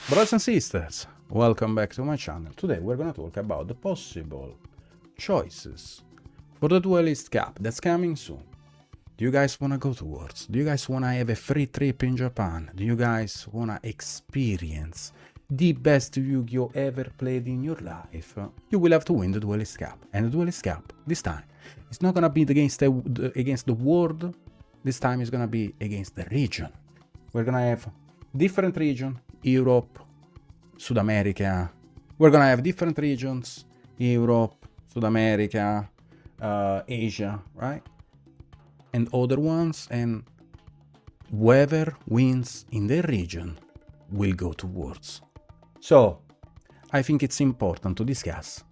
Brothers and sisters, welcome back to my channel. Today we're gonna talk about the possible choices for the Duelist Cup that's coming soon. Do you guys wanna go to Worlds? Do you guys wanna have a free trip in Japan? Do you guys wanna experience the best Yu-Gi-Oh ever played in your life? You will have to win the Duelist Cup. And the Duelist Cup, this time, it's not gonna be against the world. This time it's gonna be against the region. We're gonna have different region, Europe, South America. We're gonna have different regions, Europe, South America, Asia, right? And other ones, and whoever wins in their region will go to Worlds. So, I think it's important to discuss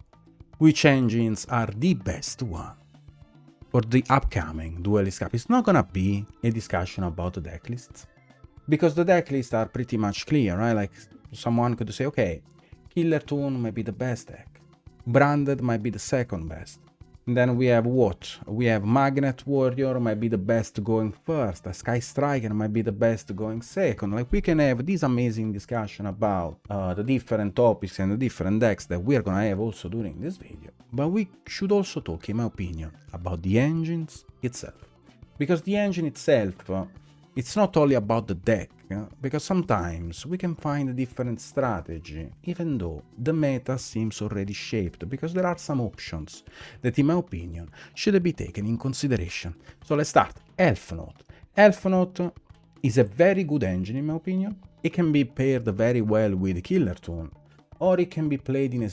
which engines are the best one for the upcoming Duelist Cup. It's not gonna be a discussion about the deck lists, because the deck lists are pretty much clear, right? Like, someone could say, okay, Killer Toon might be the best deck, Branded might be the second best, and then we have what? We have Magnet Warrior might be the best going first, a Sky Striker might be the best going second. Like, we can have this amazing discussion about the different topics and the different decks that we're gonna have also during this video, but we should also talk, in my opinion, about the engines itself, because the engine itself, it's not only about the deck, because sometimes we can find a different strategy, even though the meta seems already shaped, because there are some options that, in my opinion, should be taken in consideration. So let's start. Elf Note. Elf Note is a very good engine, in my opinion. It can be paired very well with Killer Toon, or it can be played in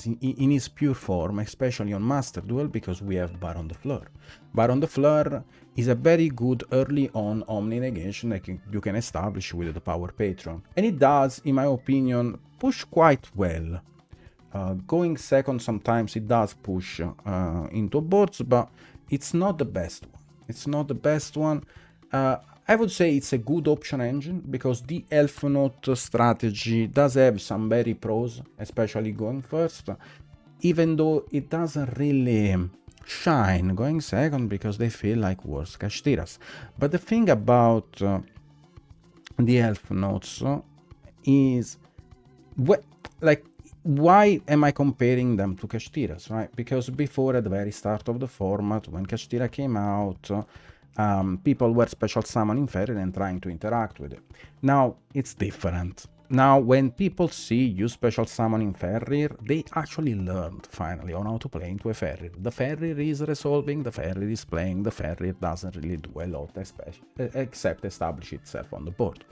its pure form, especially on Master Duel, because we have Baron de Fleur. Baron de Fleur is a very good early on Omni negation that you can establish with the Power Patron. And it does, in my opinion, push quite well. Going second, sometimes it does push into boards, but it's not the best one. It's not the best one. I would say it's a good option engine, because the Elf Note strategy does have some very pros, especially going first, even though it doesn't really shine going second, because they feel like worse Kashtiras. But the thing about the Elf Notes is, why am I comparing them to Kashtiras, right? Because before, at the very start of the format, when Kashtira came out, people were special summoning Ferrir and trying to interact with it. Now it's different. Now when people see you special summoning Ferrir, they actually learned finally on how to play into a Ferrir. The Ferrir is resolving, the Ferrir is playing, the Ferrir doesn't really do a lot, except establish itself on the board.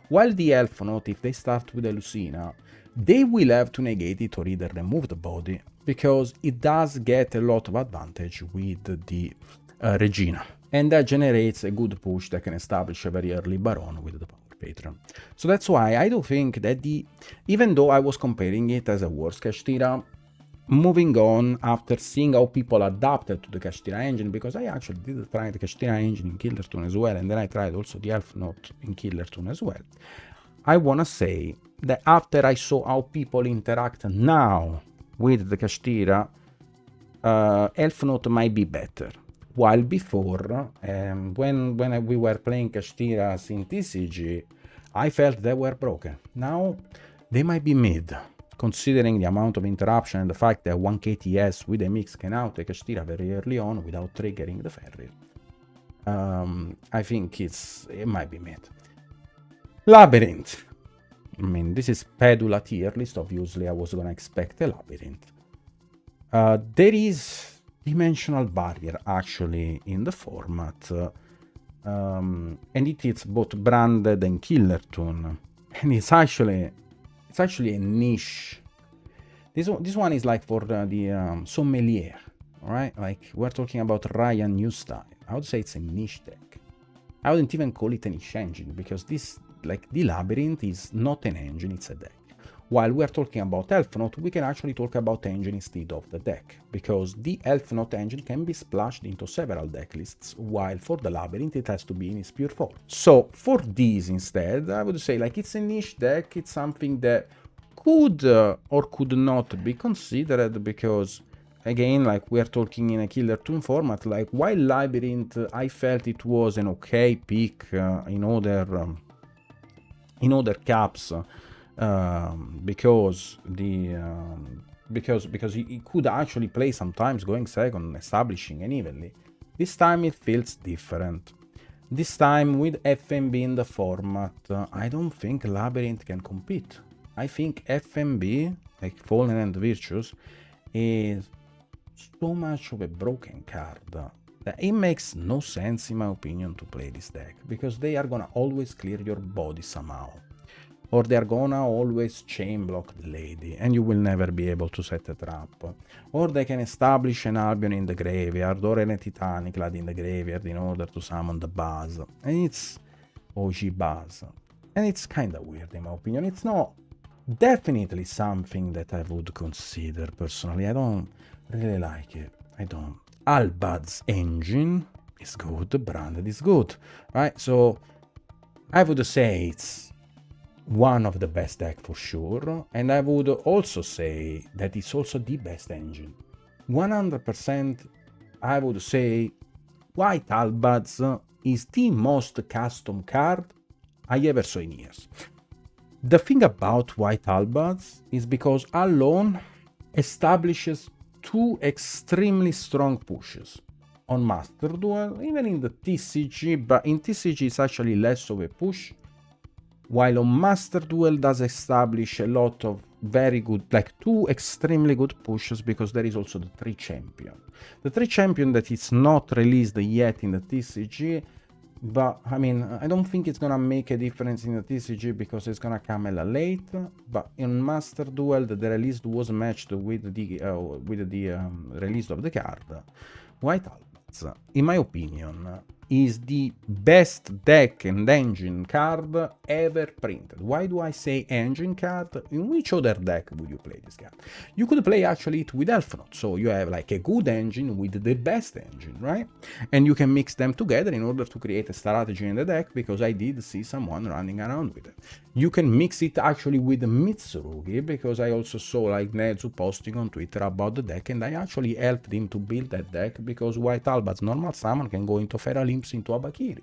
While the Elf Note, if they start with a Lucina, they will have to negate it or either remove the body, because it does get a lot of advantage with the Regina. And that generates a good push that can establish a very early Baron with the Power Patron. So that's why I do think that even though I was comparing it as a worse Kashtira, moving on after seeing how people adapted to the Kashtira engine, because I actually did try the Kashtira engine in Killer Toon as well, and then I tried also the Elf Note in Killer Toon as well. I wanna say that after I saw how people interact now with the Kashtira, Elf Note might be better. While before, when we were playing Kashtiras in TCG, I felt they were broken. Now, they might be mid, considering the amount of interruption and the fact that 1 KTS with a mix can out a Kashtira very early on without triggering the Ferrir. I think it might be mid. Labyrinth. I mean, this is Pedula tier list. Obviously, I was gonna expect a Labyrinth. There is dimensional barrier actually in the format, and it is both Branded and Killer Toon, and it's actually a niche. This one is like for the sommelier, right? Like, we're talking about Ryan New Style. I would say it's a niche deck. I wouldn't even call it a niche engine, because this, like, the Labyrinth is not an engine, it's a deck. While we are talking about Elf Note, we can actually talk about engine instead of the deck, because the Elf Note engine can be splashed into several deck lists, while for the Labyrinth it has to be in its pure form. So for these instead, I would say, like, it's a niche deck, it's something that could or could not be considered, because again, like, we are talking in a Killer Toon format. Like, while Labyrinth, I felt it was an okay pick in other caps, because he could actually play sometimes going second, establishing, and evenly. This time it feels different. This time with FMB in the format, I don't think Labyrinth can compete. I think FMB, like Fallen and Virtues, is so much of a broken card that it makes no sense, in my opinion, to play this deck, because they are gonna always clear your body somehow, or they are gonna always chain block the lady and you will never be able to set a trap, or they can establish an Albion in the graveyard or a Titanic Lad in the graveyard in order to summon the Buzz, and it's OG Buzz, and it's kinda weird, in my opinion. It's not definitely something that I would consider personally. I don't really like it. I don't. Albad's engine is good, branded is good, right? So I would say it's one of the best deck for sure, and I would also say that it's also the best engine. 100% I would say White Albad's is the most custom card I ever saw in years. The thing about White Albad's is because alone establishes two extremely strong pushes on Master Duel, even in the TCG, but in TCG it's actually less of a push, while on Master Duel does establish a lot of very good, like two extremely good pushes, because there is also the 3 champion. The 3 champion that is not released yet in the TCG, but I mean, I don't think it's gonna make a difference in the TCG because it's gonna come hella late. But in Master Duel, the release was matched with the release of the card. White Albats, in my opinion, is the best deck and engine card ever printed. Why do I say engine card? In which other deck would you play this card? You could play actually it with Elfnot, so you have like a good engine with the best engine, right? And you can mix them together in order to create a strategy in the deck, because I did see someone running around with it. You can mix it actually with Mitsurugi, because I also saw like Nezu posting on Twitter about the deck, and I actually helped him to build that deck, because White Albad's normal summon can go into Feralimps, into Abakiri,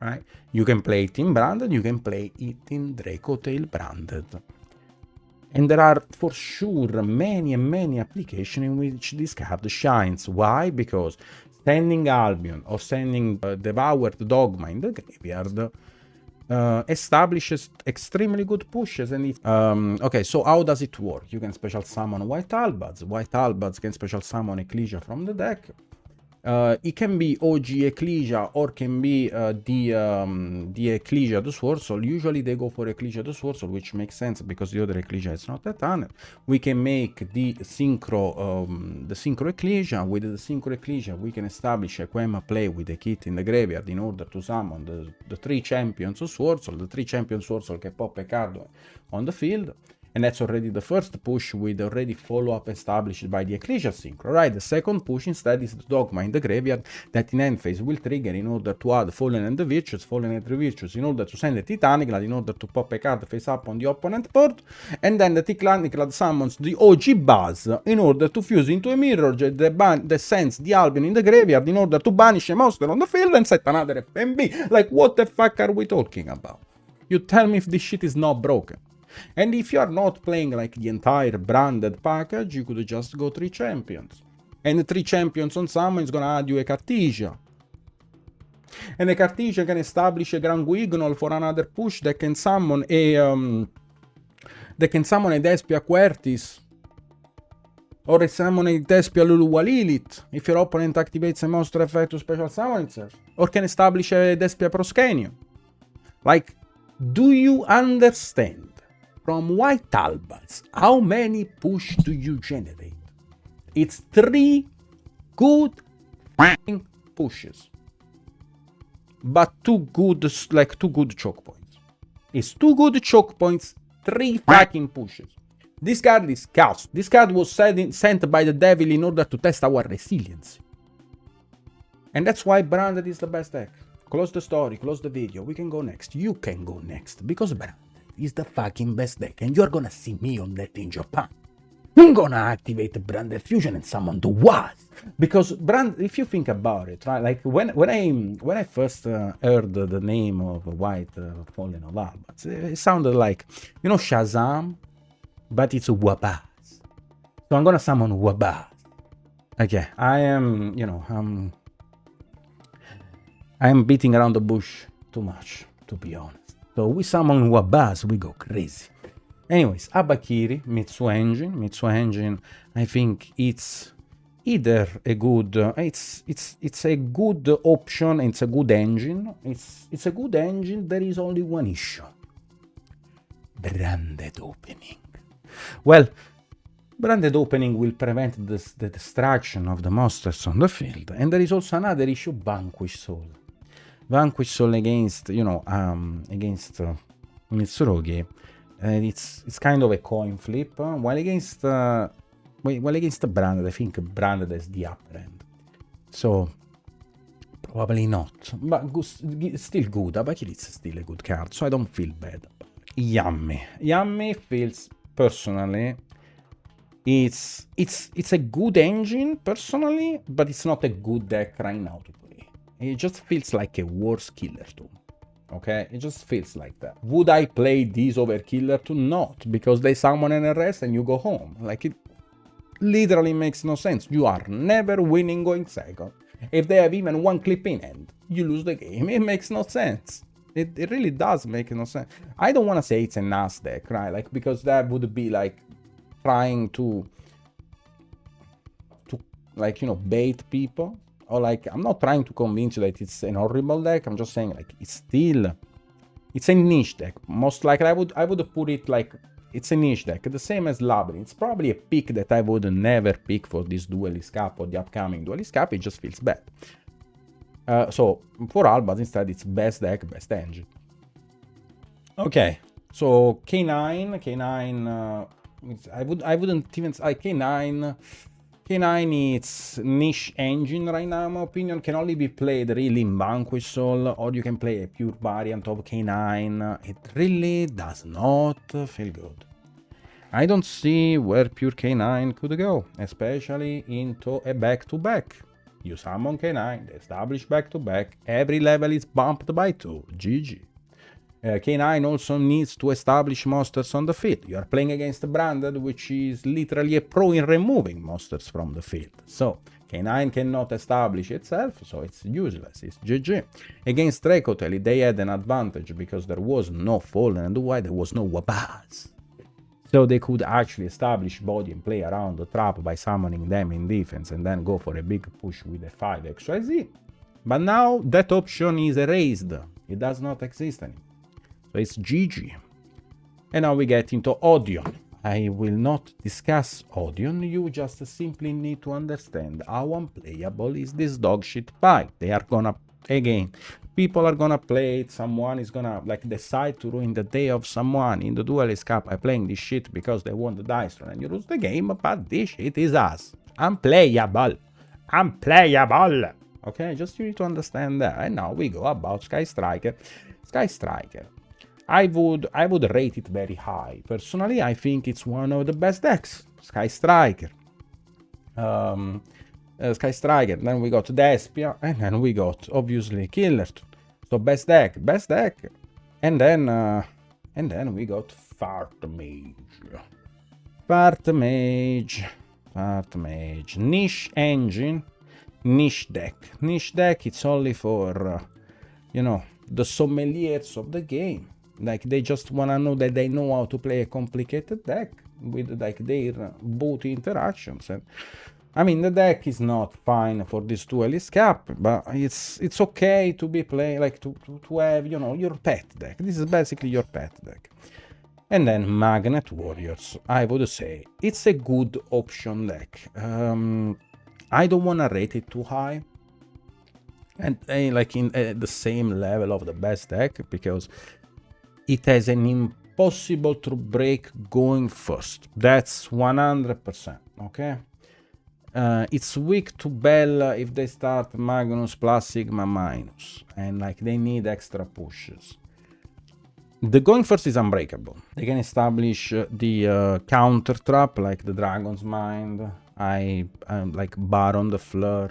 right? You can play it in branded, you can play it in Draco Tail branded. And there are for sure many and many applications in which this card shines. Why? Because sending Albion or sending Devoured Dogma in the graveyard establishes extremely good pushes. And okay, so how does it work? You can special summon White Albads. White Albads can special summon Ecclesia from the deck. It can be OG Ecclesia or can be the Ecclesia the Sword Soul. Usually they go for Ecclesia the Sword Soul, which makes sense because the other Ecclesia is not a ton. We can make the Synchro Ecclesia. With the Synchro Ecclesia we can establish a Quema play with a kit in the graveyard in order to summon the 3 champions of Sword Soul, the 3 champions Sword Soul can pop a card on the field. And that's already the first push with already follow-up established by the Ecclesia Synchro, right? The second push instead is the Dogma in the graveyard that in end phase will trigger in order to add Fallen and the Virtues, Fallen and the Virtues in order to send a Titanic Lad in order to pop a card face up on the opponent board, and then the Titanic Lad summons the OG Buzz in order to fuse into a mirror that sends the Albion in the graveyard in order to banish a monster on the field and set another FMB. Like, what the fuck are we talking about? You tell me if this shit is not broken. And if you are not playing like the entire branded package, you could just go 3 champions. And the 3 champions on summon is gonna add you a Cartesia. And the Cartesia can establish a Grand Guignol for another push that can summon a Despia Quertis. Or summon a Despia Luluwa Lilith if your opponent activates a monster effect to special summon itself. Or can establish a Despia Proscenio. Like, do you understand? From White Albats, how many push do you generate? It's 3 good pushes. But 2 good choke points. It's 2 good choke points, 3 fucking pushes. This card is chaos. This card was sent by the devil in order to test our resilience. And that's why branded is the best deck. Close the story, close the video. We can go next. You can go next because branded is the fucking best deck, and you're gonna see me on that in Japan. I'm gonna activate Branded Fusion and summon the what? Because if you think about it, right? Like when I first heard the name of White Fallen of Albats, it sounded like, you know, Shazam, but it's a Wabaz. So I'm gonna summon Wabaz. Okay, I am, you know, I'm beating around the bush too much, to be honest. So we summon Wabaz, we go crazy. Anyways, Abakiri, Mitsu Engine, I think it's either a good, it's a good option, it's a good engine, it's a good engine, there is only one issue. Branded opening. Well, branded opening will prevent the destruction of the monsters on the field, and there is also another issue, Vanquish Soul. Vanquish Soul against, you know, against Mitsurugi. It's kind of a coin flip, while against Branded, I think Branded has the upper end. So, probably not. But still good. Abakiri is still a good card, so I don't feel bad. Yummy feels, personally, it's a good engine, personally, but it's not a good deck right now to play. It just feels like a worse Killer 2. Okay, it just feels like that. Would I play these over Killer 2? Not, because they summon an arrest and you go home. Like, it literally makes no sense. You are never winning going second. If they have even one clip in hand, you lose the game. It makes no sense. It really does make no sense. I don't want to say it's a NAS deck, right? Like, because that would be like trying to like, you know, bait people. Or like, I'm not trying to convince you that it's an horrible deck. I'm just saying, like, it's a niche deck. Most likely, I would put it like, it's a niche deck, the same as Labyrinth. It's probably a pick that I would never pick for this Duelist Cup or the upcoming Duelist Cup. It just feels bad. So for Albas, instead, it's best deck, best engine. Okay, so K9, I wouldn't even say K9. K9 is niche engine right now, in my opinion. Can only be played really in Vanquish Soul, or you can play a pure variant of K9. It really does not feel good. I don't see where pure K9 could go, especially into a back-to-back. You summon K9, they establish back-to-back, every level is bumped by 2, GG. K9 also needs to establish monsters on the field. You are playing against Branded, which is literally a pro in removing monsters from the field. So K9 cannot establish itself, so it's useless, it's GG. Against Dracoteli, they had an advantage because there was no Fallen, and why there was no Wabaz. So they could actually establish body and play around the trap by summoning them in defense and then go for a big push with a 5 XYZ. But now that option is erased. It does not exist anymore. So it's GG. And now we get into Odeon. I will not discuss Odeon, you just simply need to understand how unplayable is this dogshit pie. They are gonna, again, people are gonna play it, someone is gonna like decide to ruin the day of someone in the Duelist Cup by playing this shit because they won the dice roll and you lose the game, but this shit is us. Unplayable. Unplayable. Okay, just you need to understand that. And now we go about Sky Striker. Sky Striker. I would rate it very high. Personally, I think it's one of the best decks. Sky Striker. Sky Striker. Then we got Despia. And then we got, obviously, Killer. So best deck. And then we got Fart Mage. Fart Mage. Niche engine. Niche deck. Niche deck, it's only for, you know, the sommeliers of the game. Like, they just want to know that they know how to play a complicated deck with, like, their both interactions. And I mean, the deck is not fine for this Duelist Cup, but it's okay to be played, like, to have, you know, your pet deck. This is basically your pet deck. And then Magnet Warriors, I would say it's a good option deck. I don't want to rate it too high. And like in the same level of the best deck, because it has an impossible to break going first. That's 100%, okay? It's weak to Bella if they start Magnus plus Sigma minus, and like they need extra pushes. The going first is unbreakable. They can establish the counter trap, like the Dragon's Mind, like Baron, the Fleur,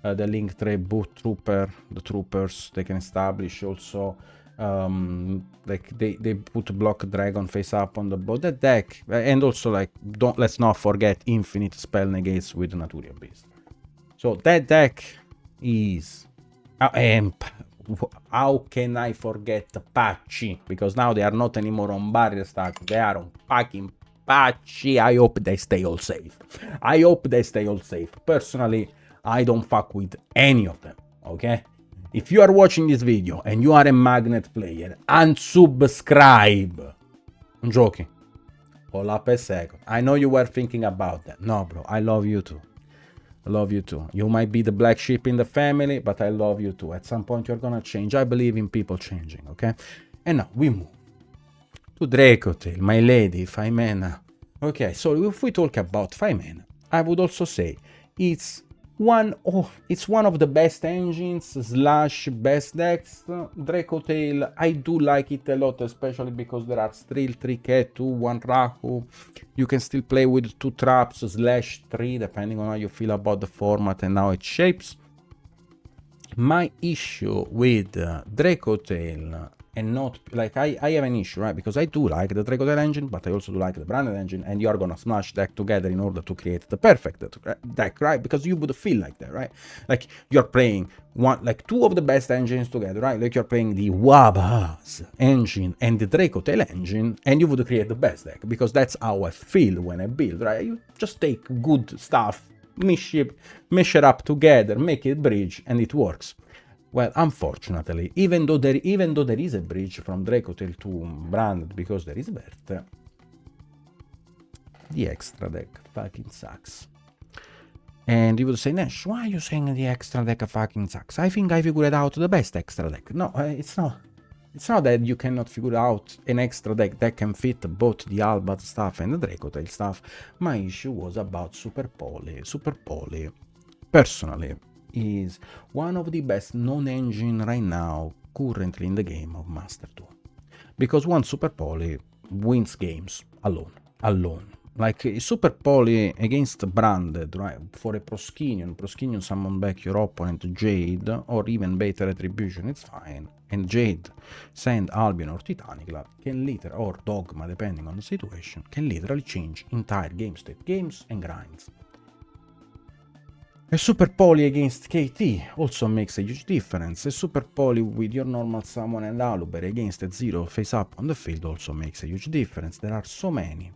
the Link Tray, Boot Trooper, the Troopers. They can establish also, like they put block Dragon face up on the board. That deck, and also like let's not forget infinite spell negates with Naturia Beast. So that deck is, how can I forget Pachi? Because now they are not anymore on barrier stack, they are on fucking Pachi. I hope they stay all safe. I hope they stay all safe. Personally, I don't fuck with any of them, okay? If you are watching this video and you are a Magnet player, unsubscribe. I'm joking. Hold up a second. I know you were thinking about that. No, bro, I love you too. I love you too. You might be the black sheep in the family, but I love you too. At some point, you're gonna change. I believe in people changing, okay? And now we move to Dracotail, my lady, 5 mana. Okay, so if we talk about 5 mana, I would also say it's one of the best engines / best decks. Dracotail, I do like it a lot, especially because there are still 3 Ketu, 1 Raku. You can still play with 2 traps / 3, depending on how you feel about the format and how it shapes. My issue with Dracotail, and not like I have an issue, right? Because I do like the Dracotail engine, but I also do like the branded engine, and you are gonna smash deck together in order to create the perfect deck, right? Because you would feel like that, right? Like you're playing like 2 of the best engines together, right? Like you're playing the Wabaz engine and the Dracotail engine, and you would create the best deck, because that's how I feel when I build, right? You just take good stuff, mesh it up together, make it bridge, and it works. Well, unfortunately, even though there is a bridge from Dracotail to branded, because there is Vert, the extra deck fucking sucks. And you would say, Nash, why are you saying the extra deck fucking sucks? I think I figured out the best extra deck. No, it's not. It's not that you cannot figure out an extra deck that can fit both the Albaz stuff and the Dracotail stuff. My issue was about Super Poly. Super Poly, personally, is one of the best non-engine right now currently in the game of Master Duel. Because one Super Poly wins games alone. Like Super Poly against branded, right? For a Proskinion summon back your opponent Jade, or even Beta Retribution, it's fine. And Jade send Albion or Titanic Club can literally, or Dogma depending on the situation, can literally change entire game state, games and grinds. A Super Poly against KT also makes a huge difference. A Super Poly with your normal summon and Aluber against a 0 face up on the field also makes a huge difference. There are so many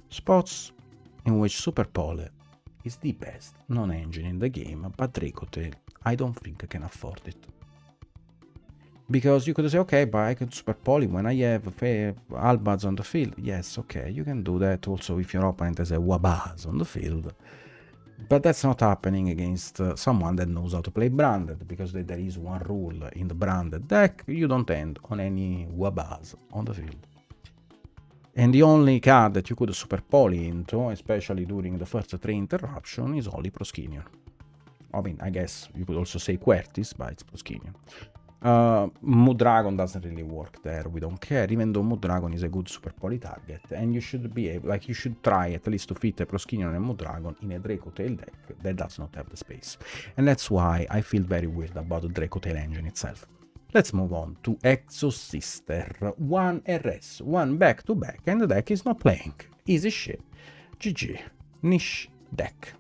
spots in which Super Poly is the best non-engine in the game, but Dracotail I don't think I can afford it. Because you could say, okay, but I can Super Poly when I have Albaz on the field. Yes, okay, you can do that also if your opponent has a Wabaz on the field. But that's not happening against someone that knows how to play branded, because there is one rule in the branded deck: you don't end on any Wabaz on the field. And the only card that you could Super Poly into, especially during the first 3 interruption, is only Proskinion. I mean, I guess you could also say Quertis, but it's Proskinion. Mood Dragon doesn't really work there, we don't care, even though Mood Dragon is a good Super Poly target, and you should be able, like, you should try at least to fit a Proskinion and Mood Dragon in a Dracotail deck that does not have the space. And that's why I feel very weird about the Dracotail engine itself. Let's move on to Exosister. 1 RS, 1 back-to-back, and the deck is not playing. Easy shit. GG. Niche deck.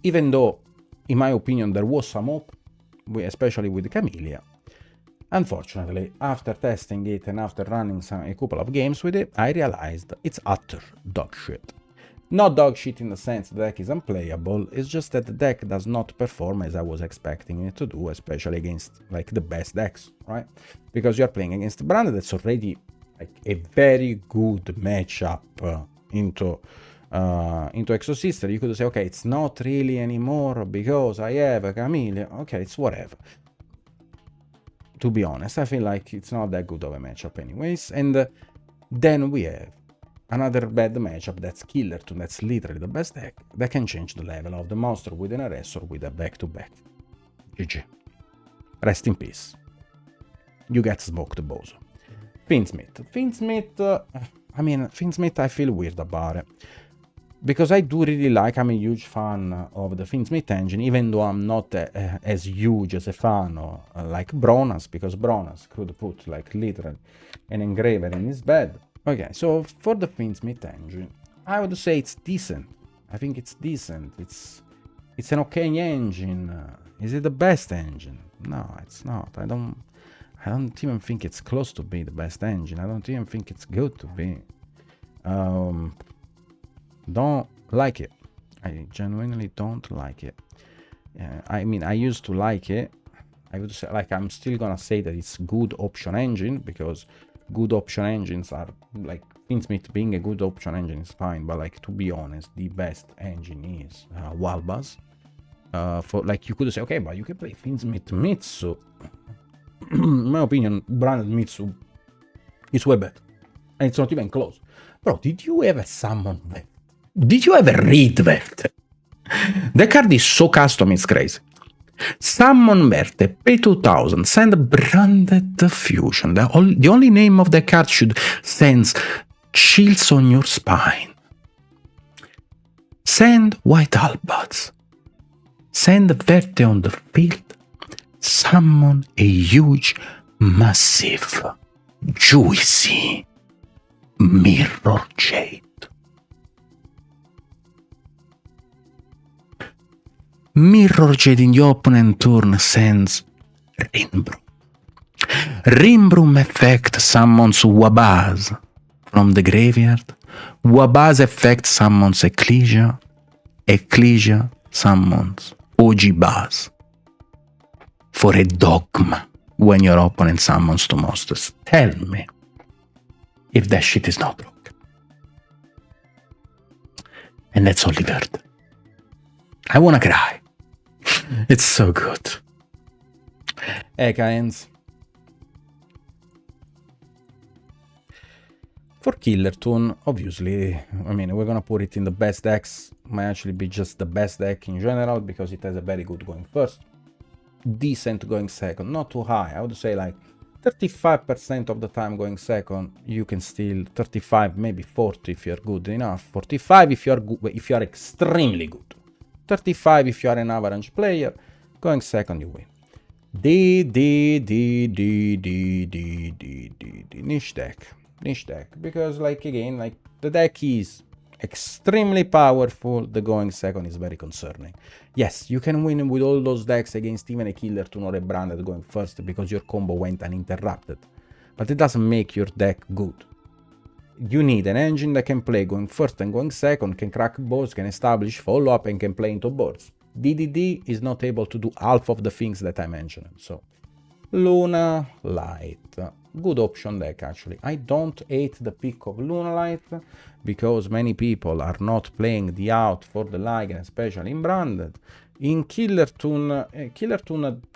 Even though, in my opinion, there was some hope, especially with Camellia. Unfortunately, after testing it and after running a couple of games with it, I realized it's utter dog shit. Not dog shit in the sense the deck is unplayable, it's just that the deck does not perform as I was expecting it to do, especially against like the best decks, right? Because you're playing against Branded, that's already like a very good matchup into Exosister. You could say, okay, it's not really anymore because I have a Camellia. Okay, it's whatever. To be honest, I feel like it's not that good of a matchup anyways. And then we have another bad matchup that's Killer 2, that's literally the best deck, that can change the level of the monster with an RS or with a back-to-back. GG. Rest in peace. you get smoked, bozo. Finsmith. Finsmith, I feel weird about it. Because I do really like, I'm a huge fan of the Finsmith engine, even though I'm not as huge as a fan of like Bronas, because Bronas could put like literally an engraver in his bed. Okay, so for the Finsmith engine, I would say it's decent. I think it's decent. It's an okay engine. Is it the best engine? No, it's not. I don't even think it's close to be the best engine. I don't even think it's good to be. Don't like it. I genuinely don't like it. I mean, I used to like it. I would say, like, I'm still gonna say that it's good option engine, because good option engines are like, Finsmith being a good option engine is fine, but like, to be honest, the best engine is Walbaz. For like, you could say, okay, but you can play Finsmith Mitsu. In my opinion, branded Mitsu is way better, and it's not even close. Bro, did you ever summon that? Did you ever read that? The card is so custom, it's crazy. Summon Verte, pay 2000, send branded fusion. The only name of the card should send chills on your spine. Send white Albads. Send Verte on the field. Summon a huge, massive, juicy Mirror Jade. Mirror Jade in your opponent turn sends Rimbroom. Rimbroom effect summons Wabaz from the graveyard. Wabaz effect summons Ecclesia. Ecclesia summons Ojibaz for a dogma when your opponent summons two monsters. Tell me if that shit is not broken. And that's only Verde. I wanna cry. It's so good. Hey, guys. For Killer Toon, obviously, I mean, we're gonna put it in the best decks. Might actually be just the best deck in general, because it has a very good going first. Decent going second, not too high. I would say like 35% of the time going second, you can still 35, maybe 40 if you're good enough. 45 if you're extremely good. 35 if you are an average player. Going second, you win. Niche deck. Because, like, again, like, the deck is extremely powerful. The going second is very concerning. Yes, you can win with all those decks against even a Killer Toon or a branded going first, because your combo went uninterrupted. But it doesn't make your deck good. You need an engine that can play going first and going second, can crack boards, can establish follow-up, and can play into boards. DDD is not able to do half of the things that I mentioned. So, Luna Light. Good option deck, actually. I don't hate the pick of Luna Light, because many people are not playing the out for the Liger, especially in branded. In Killer Toon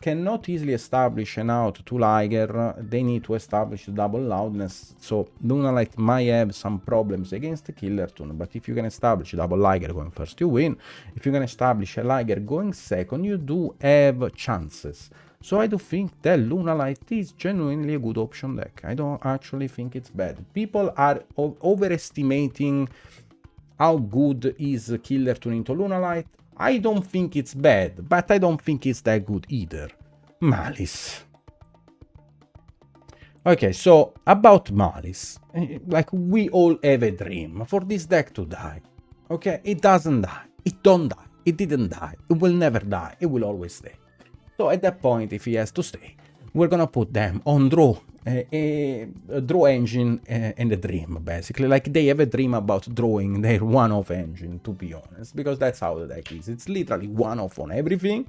cannot easily establish an out to Liger. They need to establish double loudness. So Luna Light might have some problems against the Killer Toon, but if you can establish double Liger going first, you win. If you can establish a Liger going second, you do have chances. So I do think that Luna Light is genuinely a good option deck. I don't actually think it's bad. People are overestimating how good is Killer Toon into Luna Light. I don't think it's bad, but I don't think it's that good either. Malice. Okay, so about Malice. Like, we all have a dream for this deck to die. Okay, it doesn't die. It don't die. It didn't die. It will never die. It will always stay. So at that point, if he has to stay, we're gonna put them on draw, a draw engine and a dream, basically. Like, they have a dream about drawing their one-off engine, to be honest, because that's how the deck is. It's literally one-off on everything,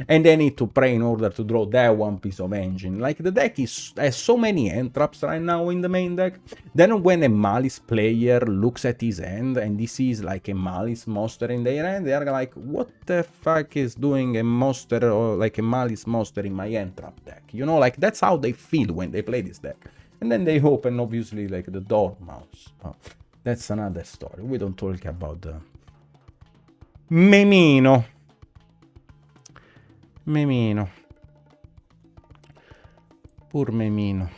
and they need to pray in order to draw that one piece of engine. Like, the deck has so many entraps right now in the main deck. Then when a Malice player looks at his hand and this is like a Malice monster in their hand, they are like, what the fuck is doing a monster, or like a Malice monster in my entrap deck? You know, like, that's how they feel when they play this deck. And then they open, obviously, like the Dormouse. Oh, that's another story. We don't talk about the Memino. Poor Memino.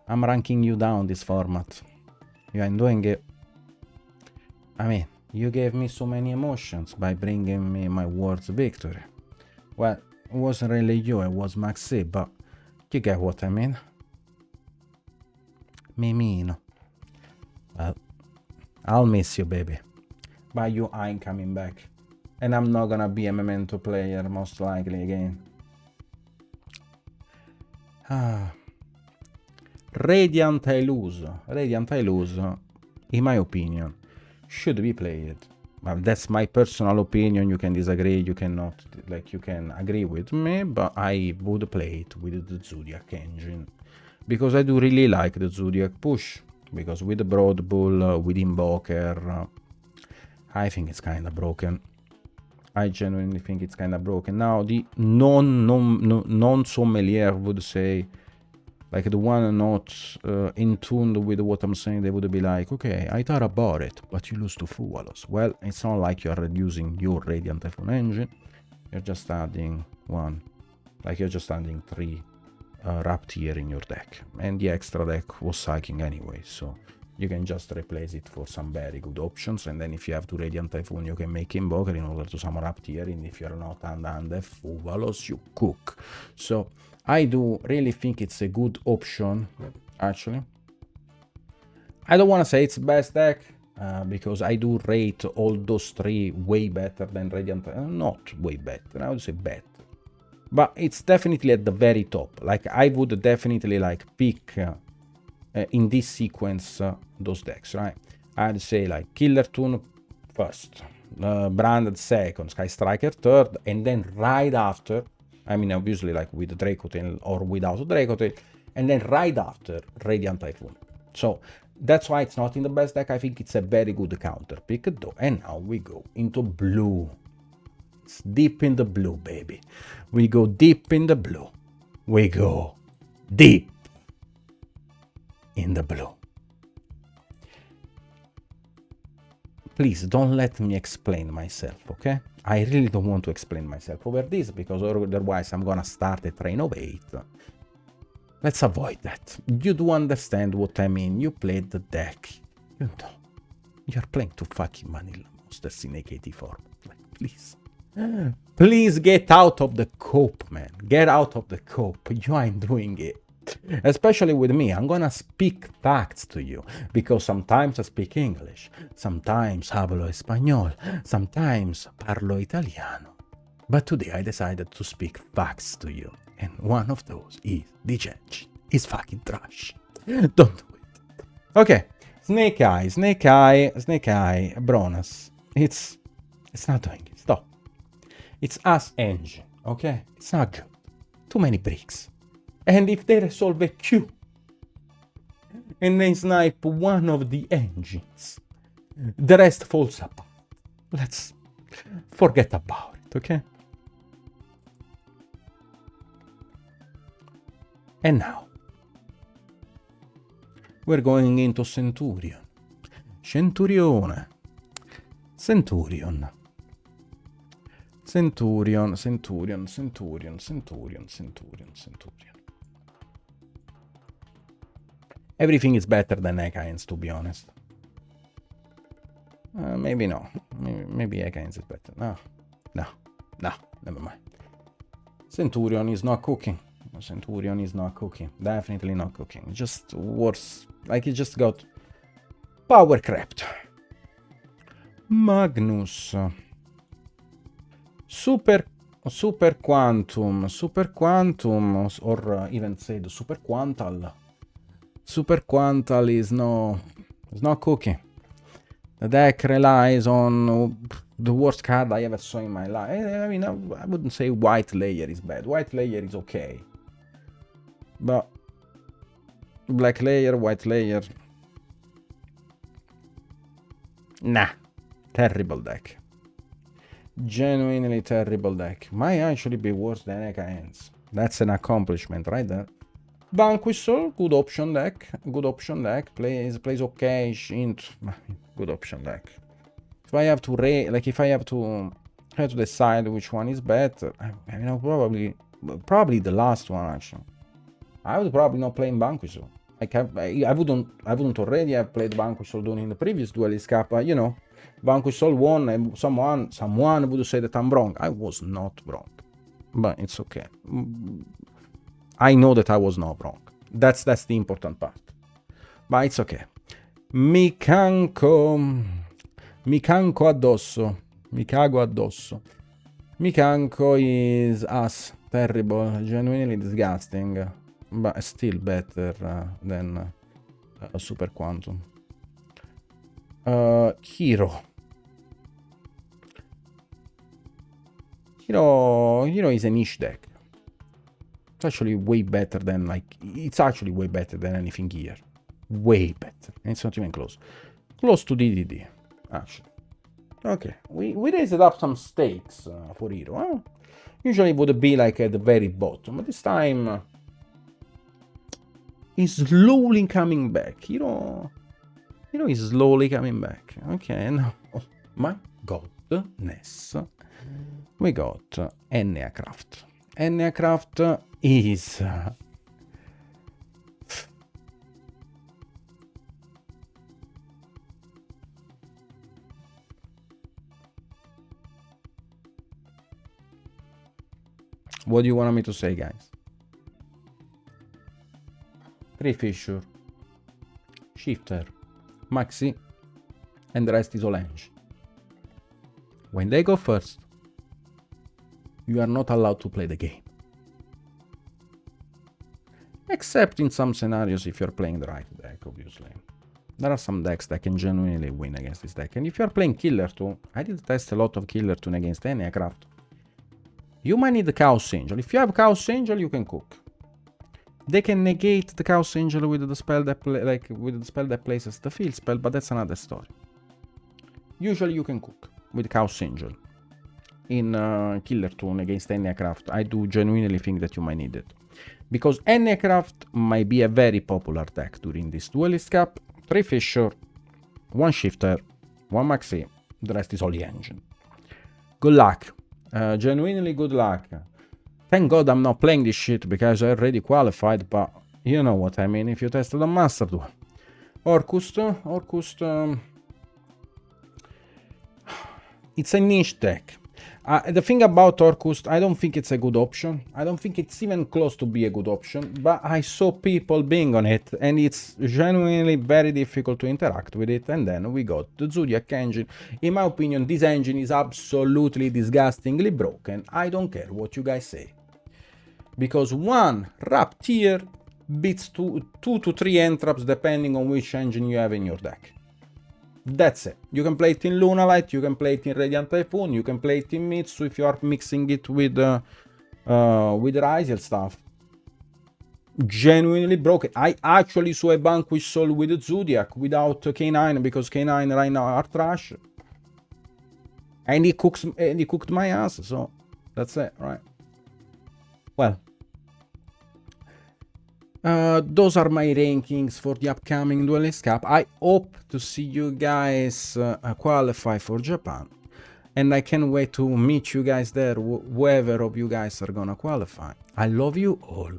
I'm ranking you down this format. You are doing it. I mean, you gave me so many emotions by bringing me my world's victory. Well, it wasn't really you, it was Maxi, but you get what I mean. Mimino. Well, I'll miss you, baby. But you ain't coming back. And I'm not gonna be a Memento player, most likely, again. Radiant Illuso. Radiant Illuso, in my opinion, should be played. Well, that's my personal opinion. You can disagree, you cannot, like, you can agree with me, but I would play it with the Zodiac engine. Because I do really like the Zodiac push. Because with the Broad Bull, with Invoker, I think it's kind of broken. I genuinely think it's kind of broken. Now, the non-sommelier would say, like the one not in tune with what I'm saying, they would be like, okay, I thought about it, but you lose to Fuwalos. Well, it's not like you're reducing your Radiant Typhoon engine. You're just adding one. Like, you're just adding 3 Raptier in your deck. And the extra deck was psyching anyway, so you can just replace it for some very good options. And then if you have to Radiant Typhoon, you can make Invoker in order to summon Raptier. And if you're not under Fuwalos, you cook. So I do really think it's a good option, actually. I don't want to say it's best deck, because I do rate all those 3 way better than Radiant. Not way better, I would say better. But it's definitely at the very top. Like, I would definitely like pick in this sequence those decks, right? I'd say like Killer Toon first, Branded second, Sky Striker third, and then right after, I mean obviously like with Dracotail or without Dracotail, and then right after Radiant Typhoon. So that's why it's not in the best deck. I think it's a very good counter pick though. And now we go into blue. It's deep in the blue, baby. We go deep in the blue. We go deep in the blue. Please don't let me explain myself, okay? I really don't want to explain myself over this, because otherwise I'm gonna start a train of 8. Let's avoid that. You do understand what I mean. You played the deck. You know, you're playing to fucking Vanilla Monsters in AKT form. Like, please. Please get out of the cope, man. Get out of the cope. You ain't doing it. Especially with me, I'm gonna speak facts to you, because sometimes I speak English, sometimes hablo español, sometimes parlo italiano. But today I decided to speak facts to you, and one of those is the Genji is fucking trash. Don't do it. Okay, Snake Eye, Bronas. It's not doing it. Stop. It's Ass Engine, okay? It's not good. Too many bricks. And if they resolve a Q and they snipe one of the engines, the rest falls apart. Let's forget about it, okay? And now, we're going into Centurion. Centurion. Everything is better than Ekains, to be honest. Maybe no. Maybe Ekains is better. No, never mind. Centurion is not cooking. Definitely not cooking. Just worse. Like, he just got power crept. Magnus. Super Quantum, or even say the Super Quantal. Super Quantal is not cooking. The deck relies on the worst card I ever saw in my life. I mean, I wouldn't say White Layer is bad. White Layer is okay. But Black Layer, White Layer... Nah. Terrible deck. Genuinely terrible deck. Might actually be worse than Ekains. That's an accomplishment right there. Vanquisher, good option deck. Plays okay. Shint, good option deck. If I have to decide which one is better, I mean, probably the last one actually. I would probably not play in Vanquisher. I wouldn't already have played Vanquisher during the previous Duelist Cup. You know, Vanquisher won, and someone would say that I'm wrong. I was not wrong, but it's okay. I know that I was not wrong. That's the important part. But it's okay. Mi cago addosso. Mi cago addosso. Mi canco is ass. Terrible. Genuinely disgusting. But still better than Super Quantum. Hero. Hero is a niche deck. It's actually way better than, it's actually way better than anything here. Way better. And it's not even close. Close to DDD, actually. Okay, we raised up some stakes for Hero. Huh? Usually it would be like at the very bottom, but this time he's slowly coming back. Hero is slowly coming back. Okay, now, oh my godness. We got Enneacraft. Enneacraft is... What do you want me to say, guys? 3 Fisher, Shifter, Maxi, and the rest is all engine. When they go first, you are not allowed to play the game. Except in some scenarios if you're playing the right deck, obviously. There are some decks that can genuinely win against this deck. And if you're playing Killer 2, I did test a lot of Killer 2 against Enneacraft. You might need the Chaos Angel. If you have Chaos Angel, you can cook. They can negate the Chaos Angel with the spell that places the field spell, but that's another story. Usually you can cook with Chaos Angel. In Killer 2 against Enneacraft, I do genuinely think that you might need it. Because Enneacraft might be a very popular deck during this Duelist Cup. 3 Fisher, 1 Shifter, 1 Maxi, the rest is all the engine. Good luck. Genuinely good luck. Thank God I'm not playing this shit because I already qualified, but you know what I mean if you tested on Master Duel. Orcust, it's a niche deck. The thing about Orcust, I don't think it's a good option. I don't think it's even close to be a good option, but I saw people being on it, and it's genuinely very difficult to interact with it. And then we got the Zodiac engine. In my opinion, this engine is absolutely disgustingly broken. I don't care what you guys say. Because one Wrap tier beats 2 to 3 entraps depending on which engine you have in your deck. That's it. You can play it in Lunalight, you can play it in Radiant Typhoon, you can play it in Mitsu if you are mixing it with Ryzel stuff. Genuinely broken. I actually saw a Vanquish Soul with Zodiac without K9 because K9 right now are trash. And he cooked my ass, so that's it, right? Well. Those are my rankings for the upcoming Duelist Cup. I hope to see you guys qualify for Japan. And I can't wait to meet you guys there, whoever of you guys are gonna qualify. I love you all.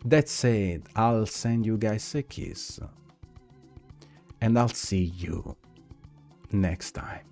That said, I'll send you guys a kiss. And I'll see you next time.